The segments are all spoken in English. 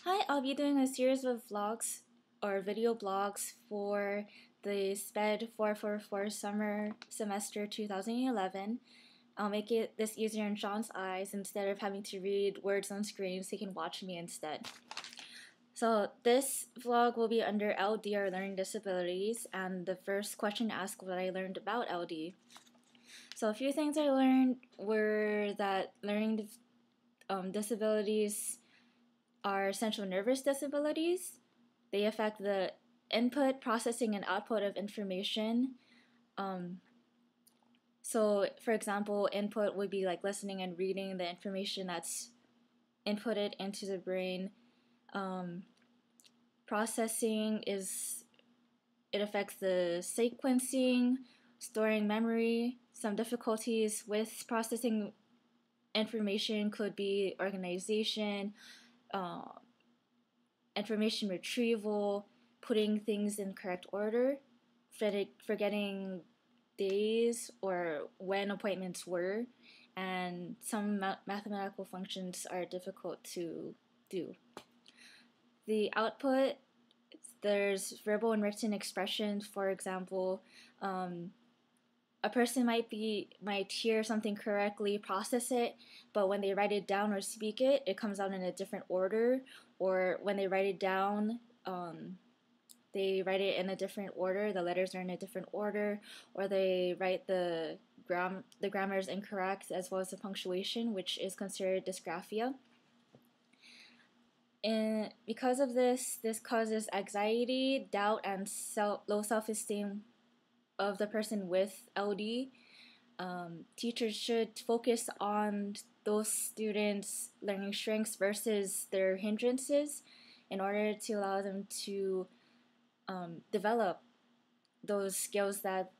Hi, I'll be doing a series of vlogs or video blogs for the SPED 444 summer semester 2011. I'll make this easier in Sean's eyes instead of having to read words on screen so he can watch me instead. So this vlog will be under LD or learning disabilities, and the first question asks what I learned about LD. So a few things I learned were that learning disabilities are central nervous disabilities. They affect the input, processing, and output of information. So, for example, input would be like listening and reading the information that's inputted into the brain. Processing it affects the sequencing, storing memory. Some difficulties with processing information could be organization, information retrieval, putting things in correct order, forgetting days or when appointments were, and some mathematical functions are difficult to do. The output, there's verbal and written expressions. For example, a person might hear something correctly, process it, but when they write it down or speak it, it comes out in a different order. Or when they write it down, they write it in a different order. The letters are in a different order, or they write the grammar is incorrect, as well as the punctuation, which is considered dysgraphia. And because of this causes anxiety, doubt, and low self-esteem of the person with LD. Teachers should focus on those students' learning strengths versus their hindrances in order to allow them to develop those skills that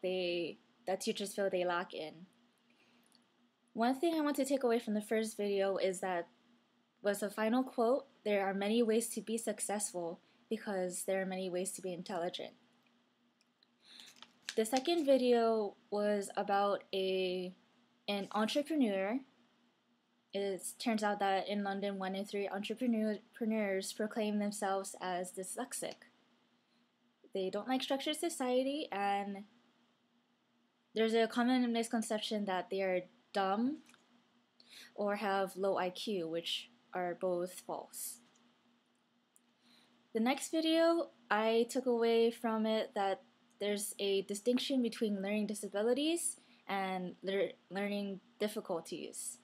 teachers feel they lack in. One thing I want to take away from the first video was a final quote: "There are many ways to be successful because there are many ways to be intelligent." The second video was about an entrepreneur. It turns out that in London, 1 in 3 entrepreneurs proclaim themselves as dyslexic. They don't like structured society, and there's a common misconception that they are dumb or have low IQ, which are both false. The next video, I took away from it that there's a distinction between learning disabilities and learning difficulties.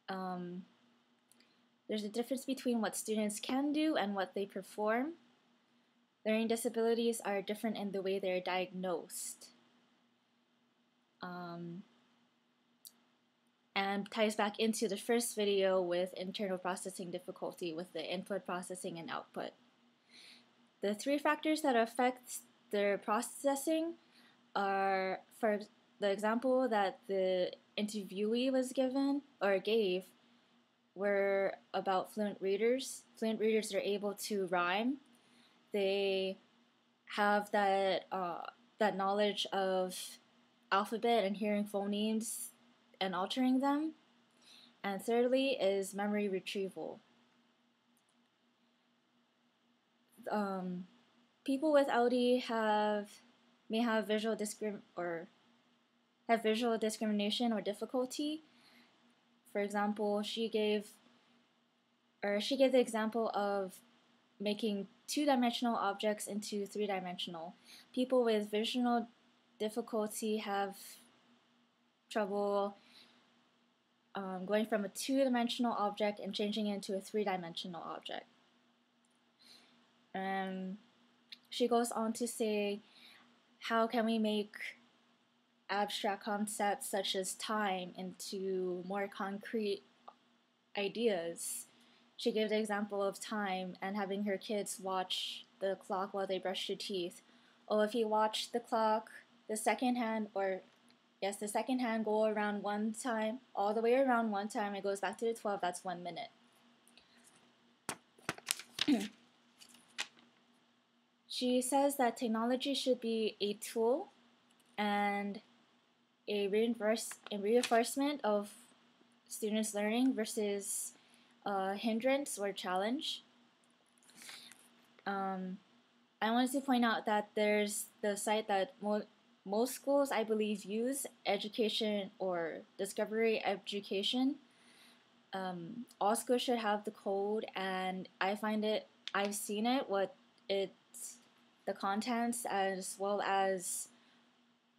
There's a difference between what students can do and what they perform. Learning disabilities are different in the way they're diagnosed. And ties back into the first video with internal processing difficulty with the input, processing, and output. The 3 factors that affect their processing are, for the example that the interviewee gave, were about fluent readers. Fluent readers are able to rhyme. They have that knowledge of alphabet and hearing phonemes and altering them. And thirdly is memory retrieval. People with LD may have visual discrimination or difficulty. For example, she gave the example of making 2-dimensional objects into 3-dimensional. People with visual difficulty have trouble going from a 2-dimensional object and changing it into a 3-dimensional object. She goes on to say, how can we make abstract concepts such as time into more concrete ideas? She gave the example of time and having her kids watch the clock while they brush their teeth. Oh, if you watch the clock, the second hand go around one time, all the way around one time, it goes back to the 12, that's 1 minute. She says that technology should be a tool and a reinforcement of students' learning versus hindrance or challenge. I wanted to point out that there's the site that most schools, I believe, use, Education or Discovery Education. All schools should have the code, and I've seen it, what it's, the contents as well as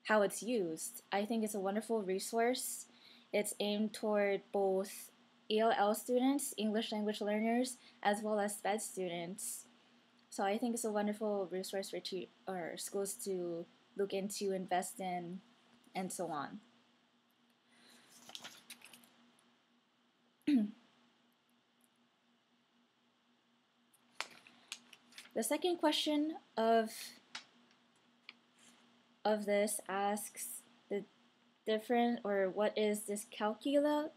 how it's used. I think it's a wonderful resource. It's aimed toward both ELL students, English language learners, as well as SPED students. So I think it's a wonderful resource for schools to look into, invest in, and so on. The second question of this asks the different, or what is dyscalculia?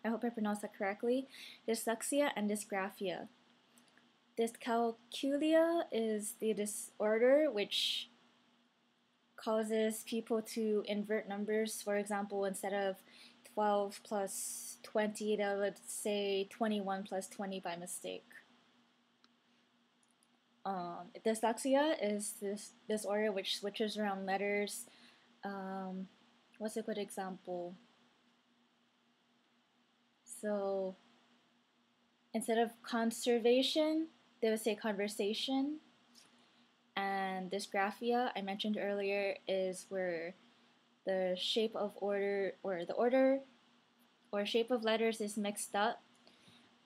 I hope I pronounced that correctly. Dyslexia and dysgraphia. Dyscalculia is the disorder which causes people to invert numbers. For example, instead of 12 plus 20, they would say 21 plus 20 by mistake. Dyslexia is this disorder which switches around letters. What's a good example? So instead of conservation, they would say conversation. And dysgraphia, I mentioned earlier, is where the shape of order, or the order or shape of letters is mixed up,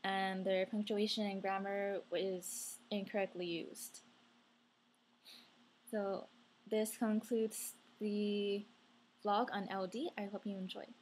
and their punctuation and grammar is incorrectly used. So this concludes the vlog on LD. I hope you enjoyed.